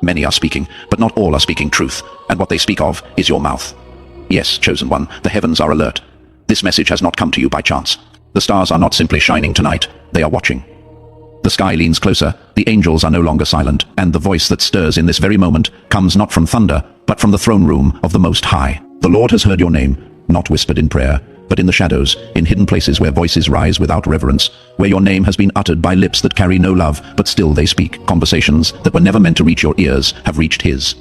Many are speaking, but not all are speaking truth, and what they speak of is your mouth. Yes, chosen one, the heavens are alert. This message has not come to you by chance. The stars are not simply shining tonight, they are watching. The sky leans closer, the angels are no longer silent, and the voice that stirs in this very moment comes not from thunder, but from the throne room of the Most High. The Lord has heard your name, not whispered in prayer, but in the shadows, in hidden places where voices rise without reverence, where your name has been uttered by lips that carry no love, but still they speak. Conversations that were never meant to reach your ears have reached his.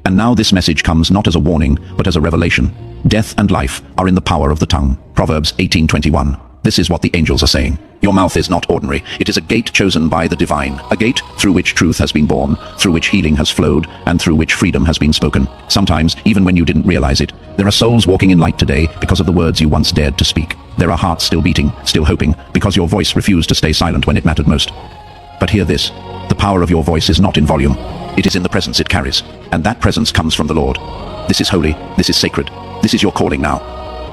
And now this message comes not as a warning, but as a revelation. Death and life are in the power of the tongue. Proverbs 18:21. This is what the angels are saying. Your mouth is not ordinary. It is a gate chosen by the divine, a gate through which truth has been born, through which healing has flowed, and through which freedom has been spoken. Sometimes, even when you didn't realize it, there are souls walking in light today because of the words you once dared to speak. There are hearts still beating, still hoping, because your voice refused to stay silent when it mattered most. But hear this, the power of your voice is not in volume. It is in the presence it carries, and that presence comes from the Lord. This is holy, this is sacred, this is your calling now.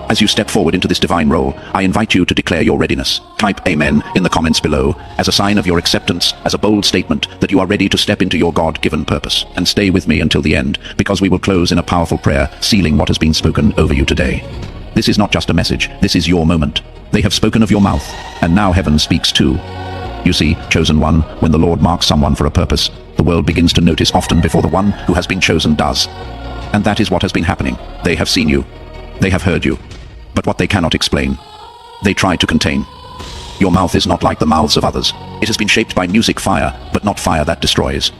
As you step forward into this divine role, I invite you to declare your readiness. Type Amen in the comments below as a sign of your acceptance, as a bold statement that you are ready to step into your God-given purpose. And stay with me until the end, because we will close in a powerful prayer, sealing what has been spoken over you today. This is not just a message, this is your moment. They have spoken of your mouth, and now heaven speaks too. You see, chosen one, when the Lord marks someone for a purpose, the world begins to notice often before the one who has been chosen does. And that is what has been happening. They have seen you. They have heard you. But what they cannot explain, they try to contain. Your mouth is not like the mouths of others. It has been shaped by music fire, but not fire that destroys.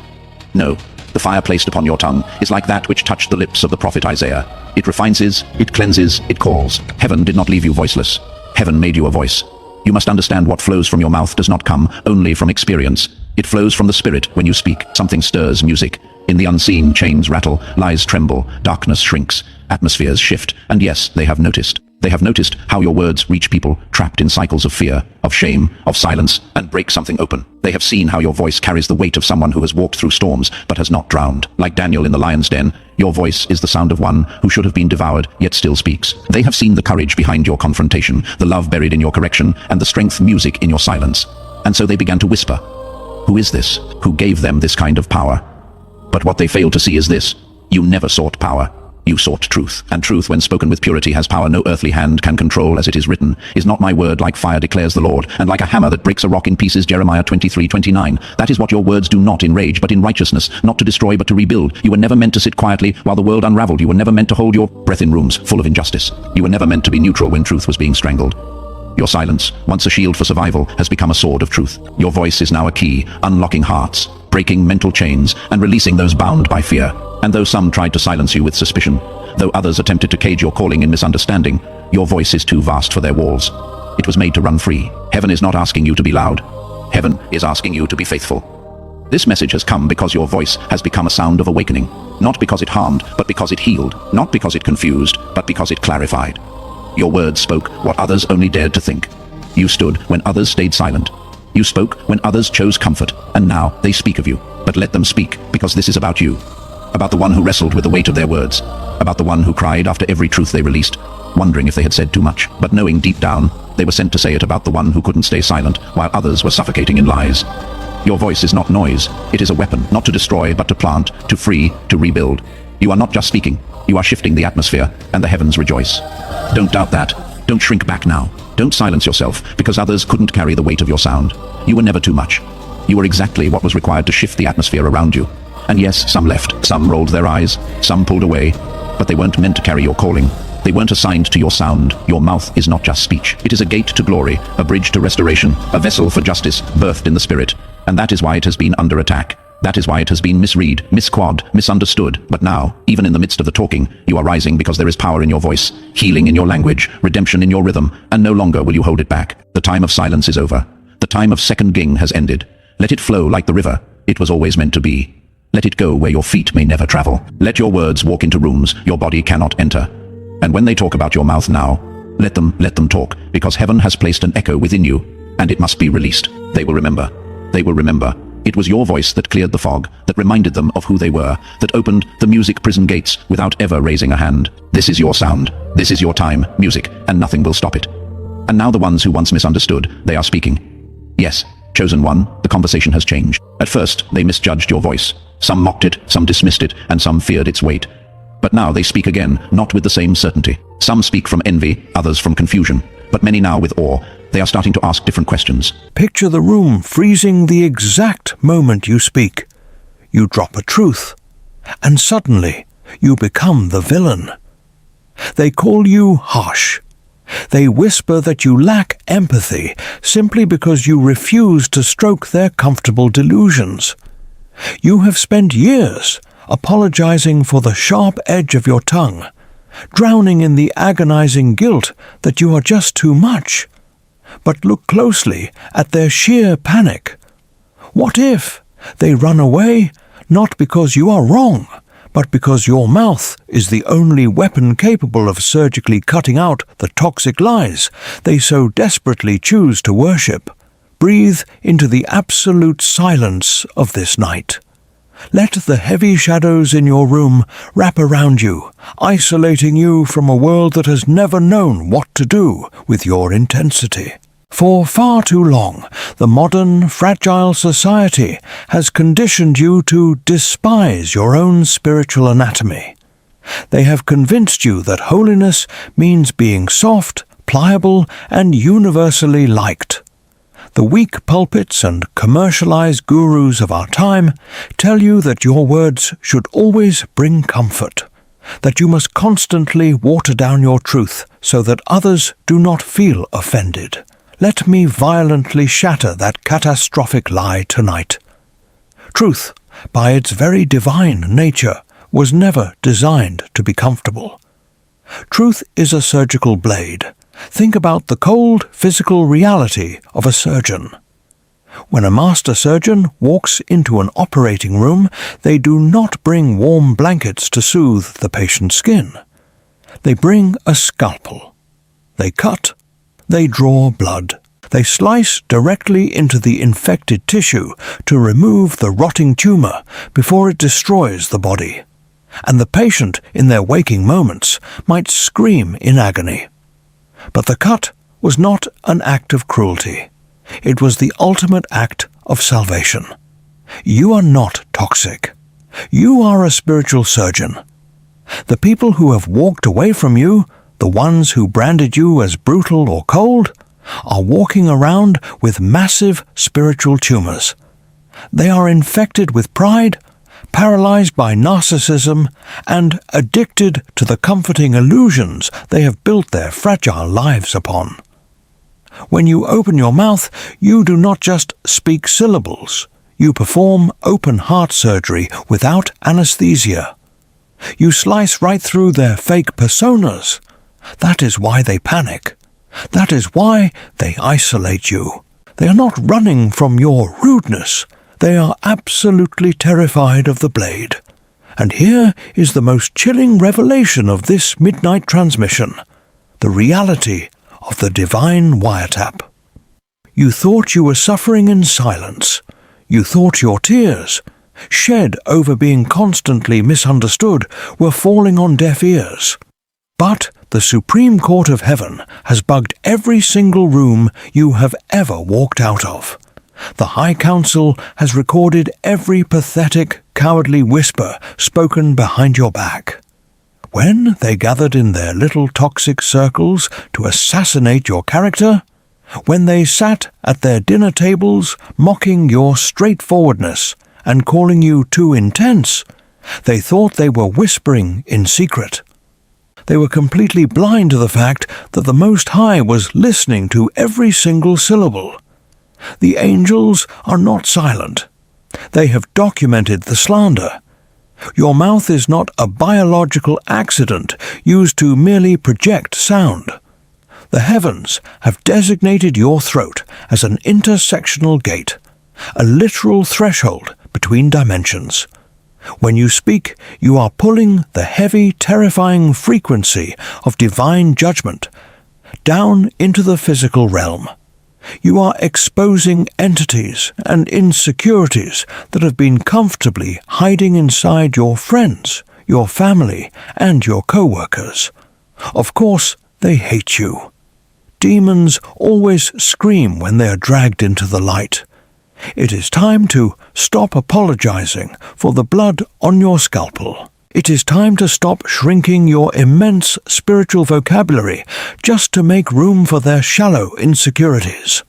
No, the fire placed upon your tongue is like that which touched the lips of the prophet Isaiah. It refines, it cleanses, it calls. Heaven did not leave you voiceless. Heaven made you a voice. You must understand what flows from your mouth does not come only from experience. It flows from the Spirit when you speak. Something stirs music. In the unseen, chains rattle, lies tremble, darkness shrinks, atmospheres shift, and yes, they have noticed. They have noticed how your words reach people trapped in cycles of fear, of shame, of silence, and break something open. They have seen how your voice carries the weight of someone who has walked through storms but has not drowned. Like Daniel in the lion's den, your voice is the sound of one who should have been devoured yet still speaks. They have seen the courage behind your confrontation, the love buried in your correction, and the strength music in your silence. And so they began to whisper, "Who is this? Who gave them this kind of power?" But what they failed to see is this: you never sought power. You sought truth, and truth, when spoken with purity, has power no earthly hand can control. As it is written, "Is not my word like fire, declares the Lord, and like a hammer that breaks a rock in pieces?" Jeremiah 23:29. That is what your words do, not in rage, but in righteousness, not to destroy, but to rebuild. You were never meant to sit quietly while the world unraveled. You were never meant to hold your breath in rooms full of injustice. You were never meant to be neutral when truth was being strangled. Your silence, once a shield for survival, has become a sword of truth. Your voice is now a key, unlocking hearts, breaking mental chains, and releasing those bound by fear. And though some tried to silence you with suspicion, though others attempted to cage your calling in misunderstanding, your voice is too vast for their walls. It was made to run free. Heaven is not asking you to be loud. Heaven is asking you to be faithful. This message has come because your voice has become a sound of awakening. Not because it harmed, but because it healed. Not because it confused, but because it clarified. Your words spoke what others only dared to think. You stood when others stayed silent. You spoke when others chose comfort, and now they speak of you. But let them speak, because this is about you. About the one who wrestled with the weight of their words. About the one who cried after every truth they released, wondering if they had said too much, but knowing deep down they were sent to say it. About the one who couldn't stay silent while others were suffocating in lies. Your voice is not noise. It is a weapon, not to destroy, but to plant, to free, to rebuild. You are not just speaking. You are shifting the atmosphere, and the heavens rejoice. Don't doubt that. Don't shrink back now. Don't silence yourself, because others couldn't carry the weight of your sound. You were never too much. You were exactly what was required to shift the atmosphere around you. And yes, some left, some rolled their eyes, some pulled away, but they weren't meant to carry your calling. They weren't assigned to your sound. Your mouth is not just speech. It is a gate to glory, a bridge to restoration, a vessel for justice, birthed in the Spirit. And that is why it has been under attack. That is why it has been misread, misquad, misunderstood. But now, even in the midst of the talking, you are rising because there is power in your voice, healing in your language, redemption in your rhythm, and no longer will you hold it back. The time of silence is over. The time of second ging has ended. Let it flow like the river. It was always meant to be. Let it go where your feet may never travel. Let your words walk into rooms your body cannot enter. And when they talk about your mouth now, let them talk, because heaven has placed an echo within you, and it must be released. They will remember. They will remember. It was your voice that cleared the fog, that reminded them of who they were, that opened the music prison gates without ever raising a hand. This is your sound. This is your time, music, and nothing will stop it. And now the ones who once misunderstood, they are speaking. Yes, chosen one, the conversation has changed. At first, they misjudged your voice. Some mocked it, some dismissed it, and some feared its weight. But now they speak again, not with the same certainty. Some speak from envy, others from confusion, but many now with awe. They are starting to ask different questions. Picture the room freezing the exact moment you speak. You drop a truth, and suddenly you become the villain. They call you harsh. They whisper that you lack empathy simply because you refuse to stroke their comfortable delusions. You have spent years apologizing for the sharp edge of your tongue, drowning in the agonizing guilt that you are just too much. But look closely at their sheer panic. What if they run away, not because you are wrong, but because your mouth is the only weapon capable of surgically cutting out the toxic lies they so desperately choose to worship? Breathe into the absolute silence of this night. Let the heavy shadows in your room wrap around you, isolating you from a world that has never known what to do with your intensity. For far too long, the modern, fragile society has conditioned you to despise your own spiritual anatomy. They have convinced you that holiness means being soft, pliable, and universally liked. The weak pulpits and commercialized gurus of our time tell you that your words should always bring comfort, that you must constantly water down your truth so that others do not feel offended. Let me violently shatter that catastrophic lie tonight. Truth, by its very divine nature, was never designed to be comfortable. Truth is a surgical blade. Think about the cold, physical reality of a surgeon. When a master surgeon walks into an operating room, they do not bring warm blankets to soothe the patient's skin. They bring a scalpel. They cut. They draw blood. They slice directly into the infected tissue to remove the rotting tumor before it destroys the body. And the patient, in their waking moments, might scream in agony. But the cut was not an act of cruelty. It was the ultimate act of salvation. You are not toxic. You are a spiritual surgeon. The people who have walked away from you, the ones who branded you as brutal or cold, are walking around with massive spiritual tumors. They are infected with pride, paralyzed by narcissism, and addicted to the comforting illusions they have built their fragile lives upon. When you open your mouth, you do not just speak syllables. You perform open heart surgery without anesthesia. You slice right through their fake personas. That is why they panic. That is why they isolate you. They are not running from your rudeness. They are absolutely terrified of the blade. And here is the most chilling revelation of this midnight transmission, the reality of the divine wiretap. You thought you were suffering in silence. You thought your tears, shed over being constantly misunderstood, were falling on deaf ears. But the Supreme Court of Heaven has bugged every single room you have ever walked out of. The High Council has recorded every pathetic, cowardly whisper spoken behind your back. When they gathered in their little toxic circles to assassinate your character, when they sat at their dinner tables mocking your straightforwardness and calling you too intense, they thought they were whispering in secret. They were completely blind to the fact that the Most High was listening to every single syllable. The angels are not silent. They have documented the slander. Your mouth is not a biological accident used to merely project sound. The heavens have designated your throat as an intersectional gate, a literal threshold between dimensions. When you speak, you are pulling the heavy, terrifying frequency of divine judgment down into the physical realm. You are exposing entities and insecurities that have been comfortably hiding inside your friends, your family, and your co-workers. Of course, they hate you. Demons always scream when they are dragged into the light. It is time to stop apologizing for the blood on your scalpel. It is time to stop shrinking your immense spiritual vocabulary just to make room for their shallow insecurities.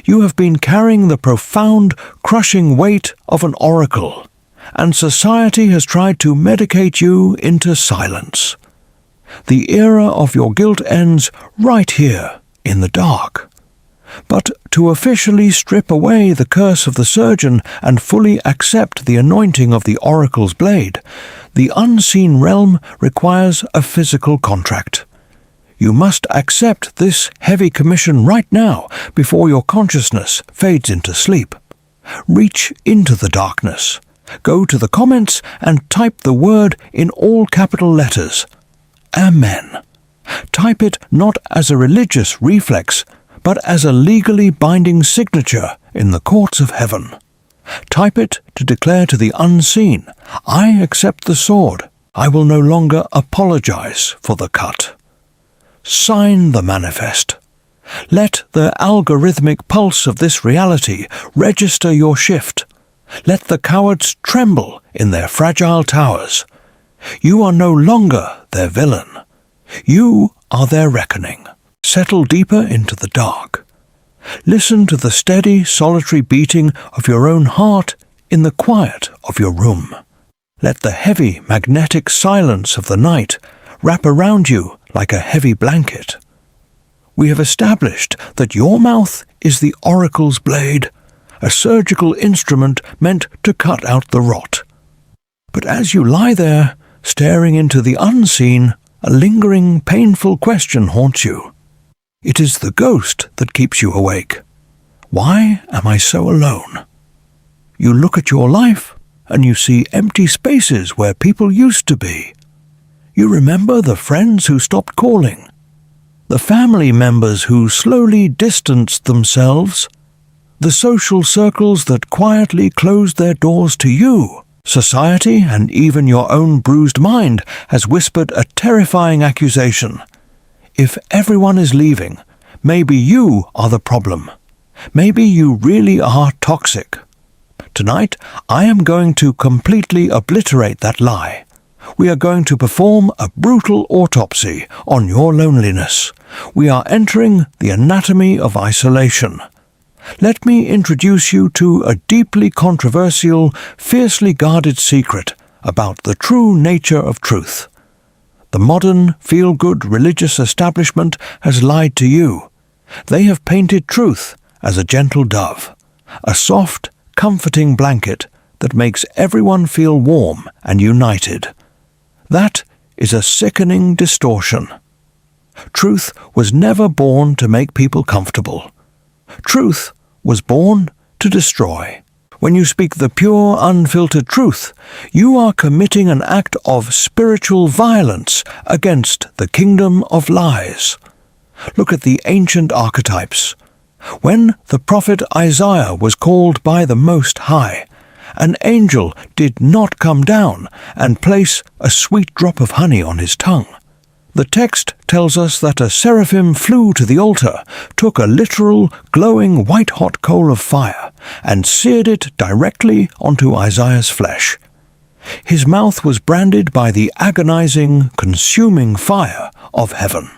You have been carrying the profound, crushing weight of an oracle, and society has tried to medicate you into silence. The era of your guilt ends right here in the dark. But to officially strip away the curse of the surgeon and fully accept the anointing of the oracle's blade, the unseen realm requires a physical contract. You must accept this heavy commission right now before your consciousness fades into sleep. Reach into the darkness. Go to the comments and type the word in all capital letters. Amen. Type it not as a religious reflex, but as a legally binding signature in the courts of heaven. Type it to declare to the unseen, I accept the sword. I will no longer apologize for the cut. Sign the manifest. Let the algorithmic pulse of this reality register your shift. Let the cowards tremble in their fragile towers. You are no longer their villain. You are their reckoning. Settle deeper into the dark. Listen to the steady, solitary beating of your own heart in the quiet of your room. Let the heavy, magnetic silence of the night wrap around you like a heavy blanket. We have established that your mouth is the oracle's blade, a surgical instrument meant to cut out the rot. But as you lie there, staring into the unseen, a lingering, painful question haunts you. It is the ghost that keeps you awake. Why am I so alone? You look at your life, and you see empty spaces where people used to be. You remember the friends who stopped calling, the family members who slowly distanced themselves, the social circles that quietly closed their doors to you. Society, and even your own bruised mind, has whispered a terrifying accusation. If everyone is leaving, maybe you are the problem. Maybe you really are toxic. Tonight, I am going to completely obliterate that lie. We are going to perform a brutal autopsy on your loneliness. We are entering the anatomy of isolation. Let me introduce you to a deeply controversial, fiercely guarded secret about the true nature of truth. The modern, feel-good religious establishment has lied to you. They have painted truth as a gentle dove, a soft, comforting blanket that makes everyone feel warm and united. That is a sickening distortion. Truth was never born to make people comfortable. Truth was born to destroy. When you speak the pure, unfiltered truth, you are committing an act of spiritual violence against the kingdom of lies. Look at the ancient archetypes. When the prophet Isaiah was called by the Most High, an angel did not come down and place a sweet drop of honey on his tongue. The text tells us that a seraphim flew to the altar, took a literal, glowing white-hot coal of fire, and seared it directly onto Isaiah's flesh. His mouth was branded by the agonizing, consuming fire of heaven.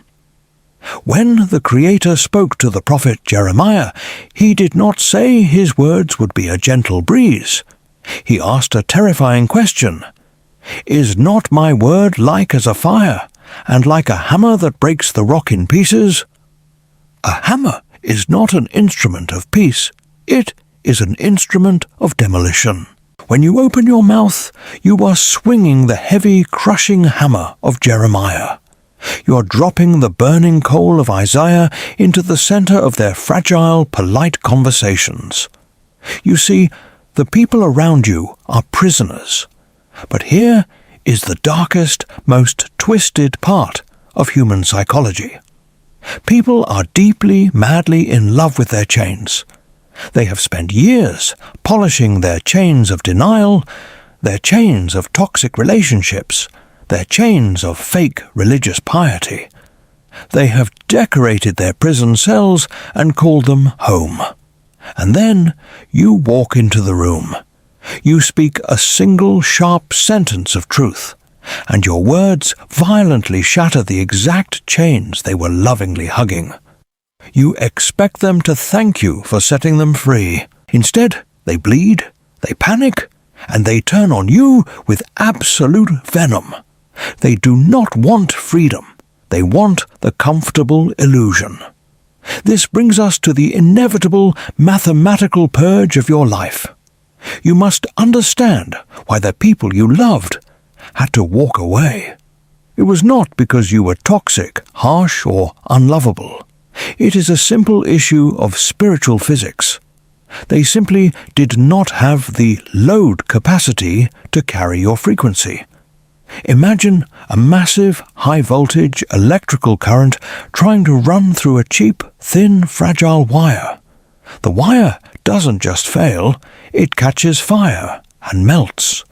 When the Creator spoke to the prophet Jeremiah, he did not say his words would be a gentle breeze. He asked a terrifying question. Is not my word like as a fire, and like a hammer that breaks the rock in pieces? A hammer is not an instrument of peace. It is an instrument of demolition. When you open your mouth, you are swinging the heavy, crushing hammer of Jeremiah. You are dropping the burning coal of Isaiah into the center of their fragile, polite conversations. You see, the people around you are prisoners. But here is the darkest, most twisted part of human psychology. People are deeply, madly in love with their chains. They have spent years polishing their chains of denial, their chains of toxic relationships, their chains of fake religious piety. They have decorated their prison cells and called them home. And then you walk into the room. You speak a single sharp sentence of truth, and your words violently shatter the exact chains they were lovingly hugging. You expect them to thank you for setting them free. Instead, they bleed, they panic, and they turn on you with absolute venom. They do not want freedom. They want the comfortable illusion. This brings us to the inevitable mathematical purge of your life. You must understand why the people you loved had to walk away. It was not because you were toxic, harsh, or unlovable. It is a simple issue of spiritual physics. They simply did not have the load capacity to carry your frequency. Imagine a massive, high-voltage electrical current trying to run through a cheap, thin, fragile wire. The wire doesn't just fail, it catches fire and melts.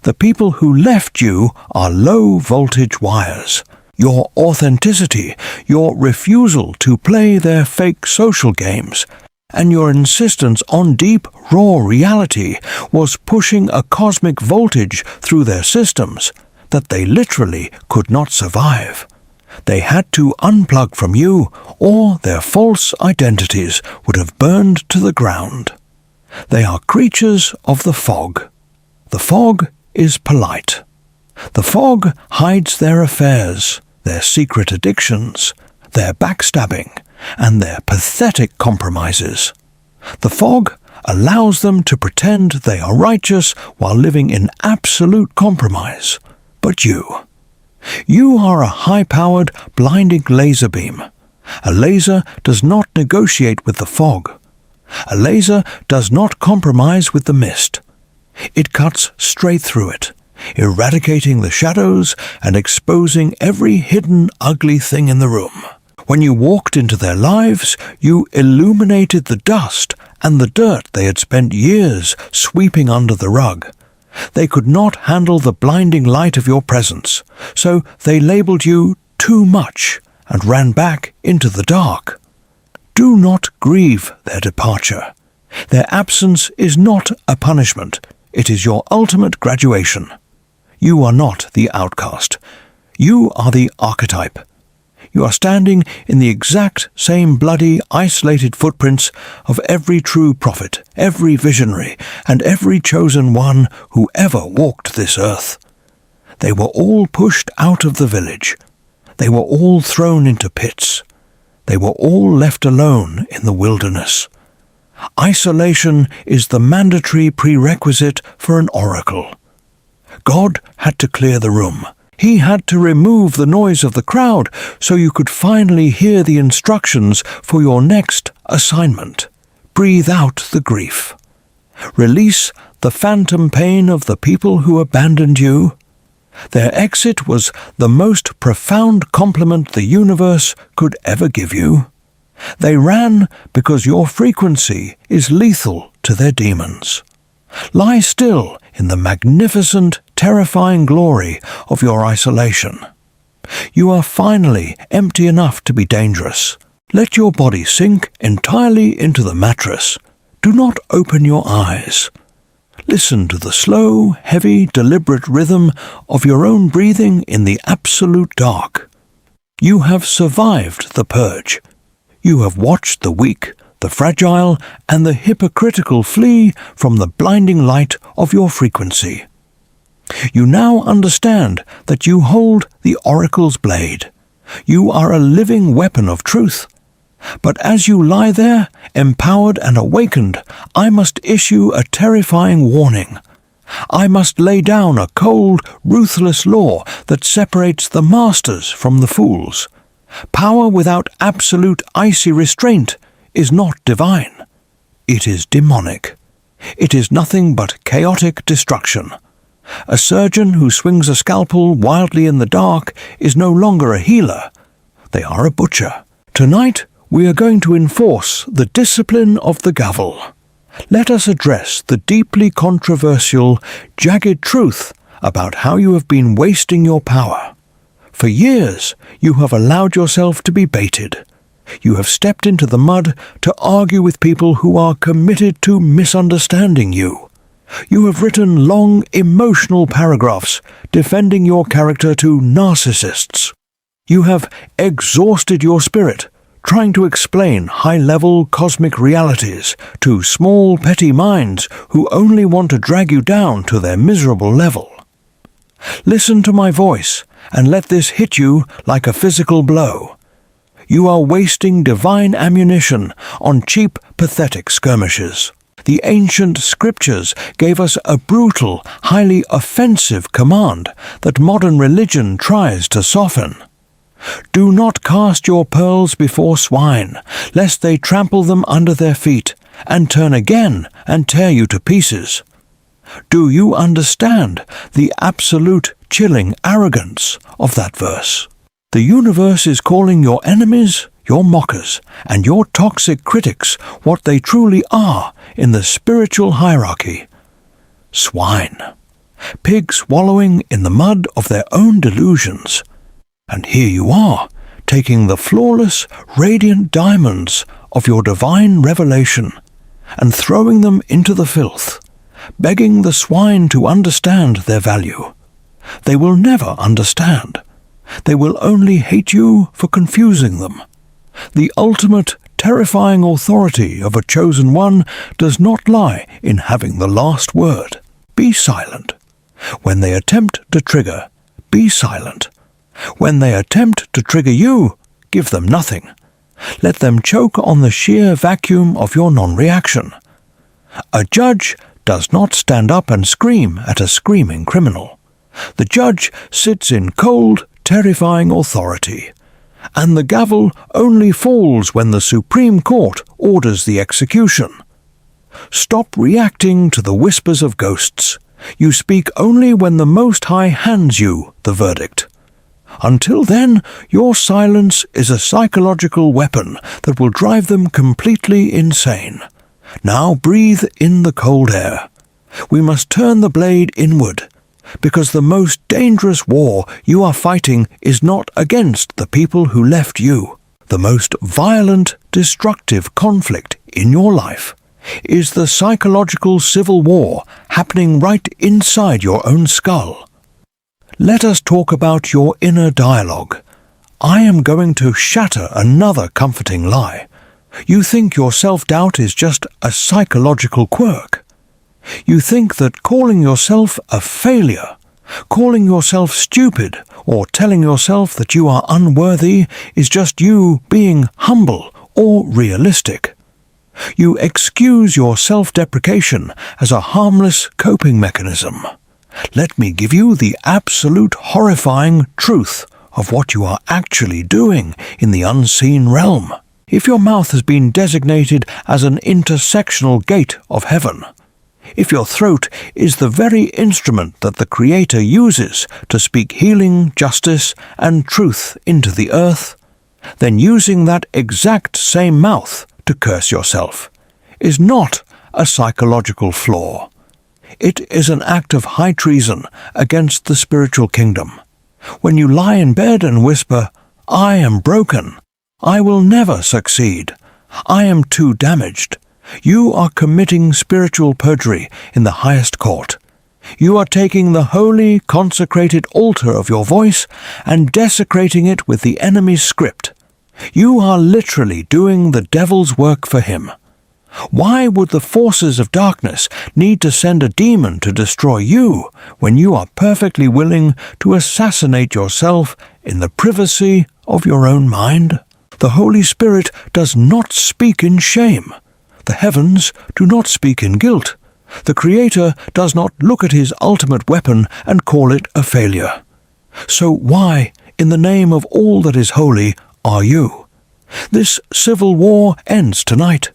The people who left you are low-voltage wires. Your authenticity, your refusal to play their fake social games, and your insistence on deep, raw reality was pushing a cosmic voltage through their systems that they literally could not survive. They had to unplug from you, or their false identities would have burned to the ground. They are creatures of the fog. The fog is polite. The fog hides their affairs, their secret addictions, their backstabbing, and their pathetic compromises. The fog allows them to pretend they are righteous while living in absolute compromise. But you are a high-powered, blinding laser beam. A laser does not negotiate with the fog. A laser does not compromise with the mist. It cuts straight through it, eradicating the shadows and exposing every hidden, ugly thing in the room. When you walked into their lives, you illuminated the dust and the dirt they had spent years sweeping under the rug. They could not handle the blinding light of your presence, so they labeled you too much and ran back into the dark. Do not grieve their departure. Their absence is not a punishment. It is your ultimate graduation. You are not the outcast. You are the archetype. You are standing in the exact same bloody, isolated footprints of every true prophet, every visionary, and every chosen one who ever walked this earth. They were all pushed out of the village. They were all thrown into pits. They were all left alone in the wilderness. Isolation is the mandatory prerequisite for an oracle. God had to clear the room. He had to remove the noise of the crowd so you could finally hear the instructions for your next assignment. Breathe out the grief. Release the phantom pain of the people who abandoned you. Their exit was the most profound compliment the universe could ever give you. They ran because your frequency is lethal to their demons. Lie still in the magnificent, terrifying glory of your isolation. You are finally empty enough to be dangerous. Let your body sink entirely into the mattress. Do not open your eyes. Listen to the slow, heavy, deliberate rhythm of your own breathing in the absolute dark. You have survived the purge. You have watched the weak, the fragile, and the hypocritical flee from the blinding light of your frequency. You now understand that you hold the oracle's blade. You are a living weapon of truth. But as you lie there, empowered and awakened, I must issue a terrifying warning. I must lay down a cold, ruthless law that separates the masters from the fools. Power without absolute icy restraint is not divine. It is demonic. It is nothing but chaotic destruction. A surgeon who swings a scalpel wildly in the dark is no longer a healer. They are a butcher. Tonight, we are going to enforce the discipline of the gavel. Let us address the deeply controversial, jagged truth about how you have been wasting your power. For years, you have allowed yourself to be baited. You have stepped into the mud to argue with people who are committed to misunderstanding you. You have written long, emotional paragraphs defending your character to narcissists. You have exhausted your spirit trying to explain high-level cosmic realities to small, petty minds who only want to drag you down to their miserable level. Listen to my voice and let this hit you like a physical blow. You are wasting divine ammunition on cheap, pathetic skirmishes. The ancient scriptures gave us a brutal, highly offensive command that modern religion tries to soften. Do not cast your pearls before swine, lest they trample them under their feet, and turn again and tear you to pieces. Do you understand the absolute chilling arrogance of that verse? The universe is calling your enemies, your mockers, and your toxic critics what they truly are in the spiritual hierarchy. Swine. Pigs wallowing in the mud of their own delusions. And here you are, taking the flawless, radiant diamonds of your divine revelation and throwing them into the filth, begging the swine to understand their value. They will never understand. They will only hate you for confusing them. The ultimate, terrifying authority of a chosen one does not lie in having the last word. Be silent. When they attempt to trigger, be silent. When they attempt to trigger you, give them nothing. Let them choke on the sheer vacuum of your non-reaction. A judge does not stand up and scream at a screaming criminal. The judge sits in cold, terrifying authority, and the gavel only falls when the Supreme Court orders the execution. Stop reacting to the whispers of ghosts. You speak only when the Most High hands you the verdict. Until then, your silence is a psychological weapon that will drive them completely insane. Now breathe in the cold air. We must turn the blade inward, because the most dangerous war you are fighting is not against the people who left you. The most violent, destructive conflict in your life is the psychological civil war happening right inside your own skull. Let us talk about your inner dialogue. I am going to shatter another comforting lie. You think your self-doubt is just a psychological quirk. You think that calling yourself a failure, calling yourself stupid, or telling yourself that you are unworthy is just you being humble or realistic. You excuse your self-deprecation as a harmless coping mechanism. Let me give you the absolute horrifying truth of what you are actually doing in the unseen realm. If your mouth has been designated as an intersectional gate of heaven, if your throat is the very instrument that the Creator uses to speak healing, justice, and truth into the earth, then using that exact same mouth to curse yourself is not a psychological flaw. It is an act of high treason against the spiritual kingdom. When you lie in bed and whisper, "I am broken. I will never succeed. I am too damaged," you are committing spiritual perjury in the highest court. You are taking the holy, consecrated altar of your voice and desecrating it with the enemy's script. You are literally doing the devil's work for him. Why would the forces of darkness need to send a demon to destroy you when you are perfectly willing to assassinate yourself in the privacy of your own mind? The Holy Spirit does not speak in shame. The heavens do not speak in guilt. The Creator does not look at his ultimate weapon and call it a failure. So why, in the name of all that is holy, are you? This civil war ends tonight.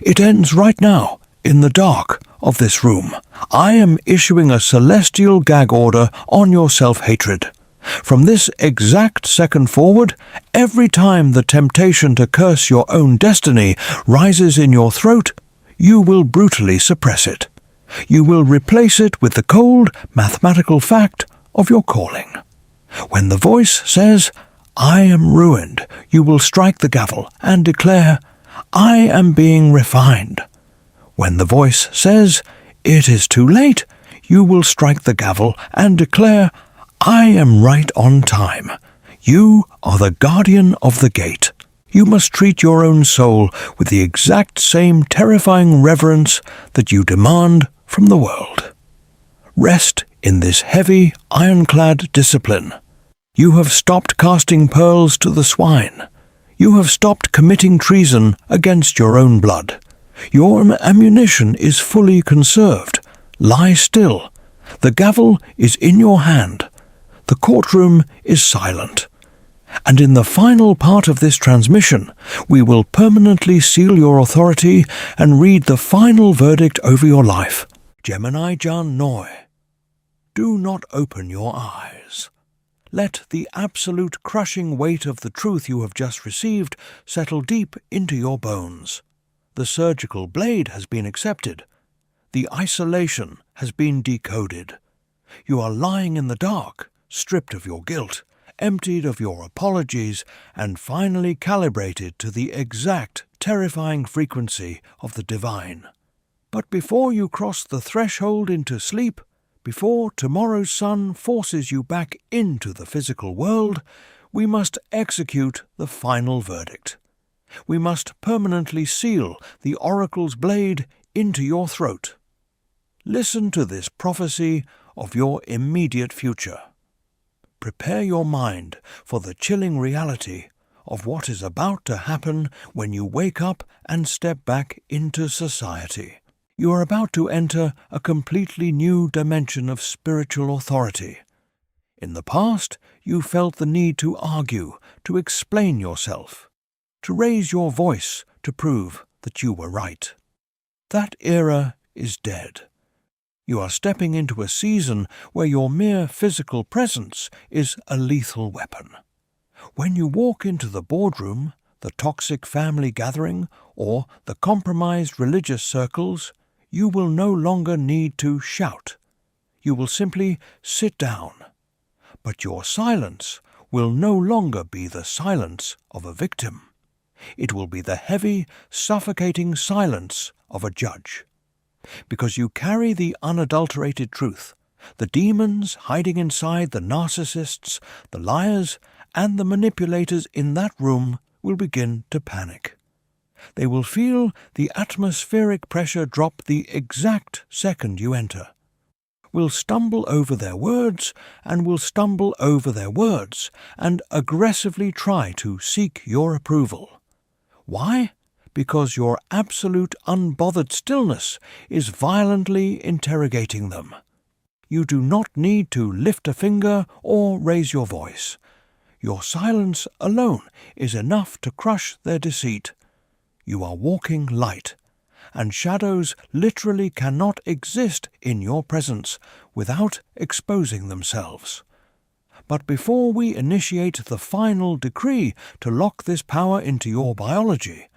It ends right now, in the dark of this room. I am issuing a celestial gag order on your self-hatred. From this exact second forward, every time the temptation to curse your own destiny rises in your throat, you will brutally suppress it. You will replace it with the cold, mathematical fact of your calling. When the voice says, I am ruined, you will strike the gavel and declare, I am being refined. When the voice says, it is too late, you will strike the gavel and declare, I am right on time. You are the guardian of the gate. You must treat your own soul with the exact same terrifying reverence that you demand from the world. Rest in this heavy, ironclad discipline. You have stopped casting pearls to the swine. You have stopped committing treason against your own blood. Your ammunition is fully conserved. Lie still. The gavel is in your hand. The courtroom is silent. And in the final part of this transmission, we will permanently seal your authority and read the final verdict over your life. Gemini Jan Noi. Do not open your eyes. Let the absolute crushing weight of the truth you have just received settle deep into your bones. The surgical blade has been accepted. The isolation has been decoded. You are lying in the dark, stripped of your guilt, emptied of your apologies, and finally calibrated to the exact, terrifying frequency of the divine. But before you cross the threshold into sleep, before tomorrow's sun forces you back into the physical world, we must execute the final verdict. We must permanently seal the oracle's blade into your throat. Listen to this prophecy of your immediate future. Prepare your mind for the chilling reality of what is about to happen when you wake up and step back into society. You are about to enter a completely new dimension of spiritual authority. In the past, you felt the need to argue, to explain yourself, to raise your voice to prove that you were right. That era is dead. You are stepping into a season where your mere physical presence is a lethal weapon. When you walk into the boardroom, the toxic family gathering, or the compromised religious circles, you will no longer need to shout. You will simply sit down. But your silence will no longer be the silence of a victim. It will be the heavy, suffocating silence of a judge. Because you carry the unadulterated truth, the demons hiding inside the narcissists, the liars, and the manipulators in that room will begin to panic. They will feel the atmospheric pressure drop the exact second you enter. Will stumble over their words and aggressively try to seek your approval. Why? Because your absolute unbothered stillness is violently interrogating them. You do not need to lift a finger or raise your voice. Your silence alone is enough to crush their deceit. You are walking light, and shadows literally cannot exist in your presence without exposing themselves. But before we initiate the final decree to lock this power into your biology,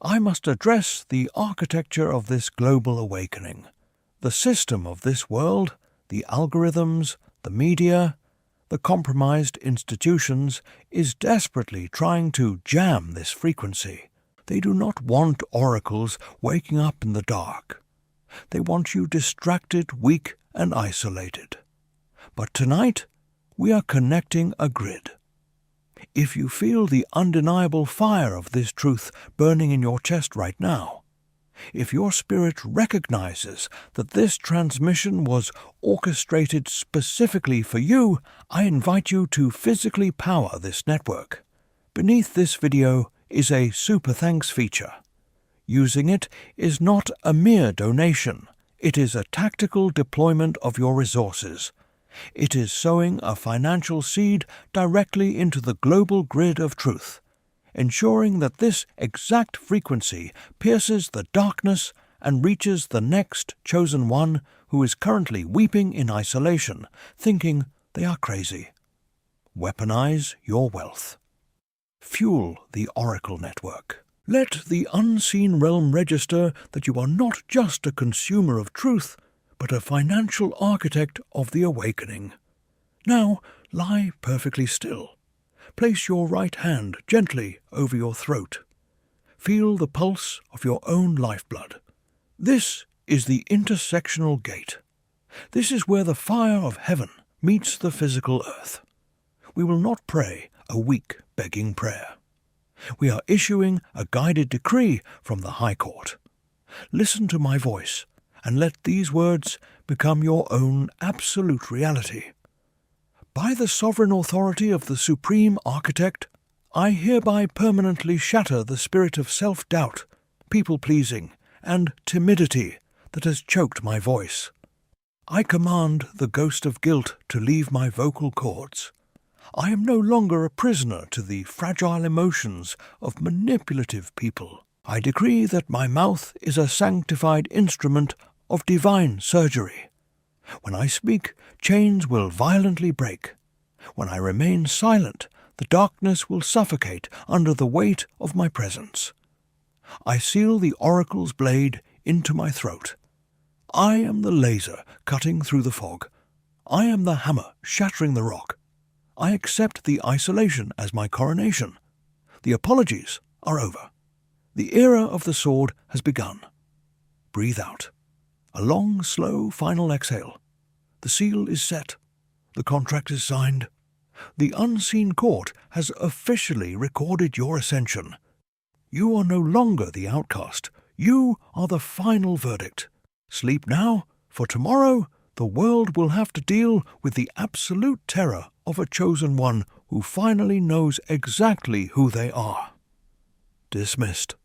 I must address the architecture of this global awakening. The system of this world, the algorithms, the media, the compromised institutions, is desperately trying to jam this frequency. They do not want oracles waking up in the dark. They want you distracted, weak, and isolated. But tonight, we are connecting a grid. If you feel the undeniable fire of this truth burning in your chest right now, if your spirit recognizes that this transmission was orchestrated specifically for you, I invite you to physically power this network. Beneath this video is a super thanks feature. Using it is not a mere donation. It is a tactical deployment of your resources. It is sowing a financial seed directly into the global grid of truth, ensuring that this exact frequency pierces the darkness and reaches the next chosen one who is currently weeping in isolation, thinking they are crazy. Weaponize your wealth. Fuel the Oracle Network. Let the unseen realm register that you are not just a consumer of truth, but a financial architect of the awakening. Now lie perfectly still. Place your right hand gently over your throat. Feel the pulse of your own lifeblood. This is the intersectional gate. This is where the fire of heaven meets the physical earth. We will not pray a weak begging prayer. We are issuing a guided decree from the High Court. Listen to my voice and let these words become your own absolute reality. By the sovereign authority of the Supreme Architect, I hereby permanently shatter the spirit of self-doubt, people-pleasing, and timidity that has choked my voice. I command the ghost of guilt to leave my vocal cords. I am no longer a prisoner to the fragile emotions of manipulative people. I decree that my mouth is a sanctified instrument of divine surgery. When I speak, chains will violently break. When I remain silent, the darkness will suffocate under the weight of my presence. I seal the oracle's blade into my throat. I am the laser cutting through the fog. I am the hammer shattering the rock. I accept the isolation as my coronation. The apologies are over. The era of the sword has begun. Breathe out. A long, slow, final exhale. The seal is set. The contract is signed. The unseen court has officially recorded your ascension. You are no longer the outcast. You are the final verdict. Sleep now, for tomorrow the world will have to deal with the absolute terror of a chosen one who finally knows exactly who they are. Dismissed.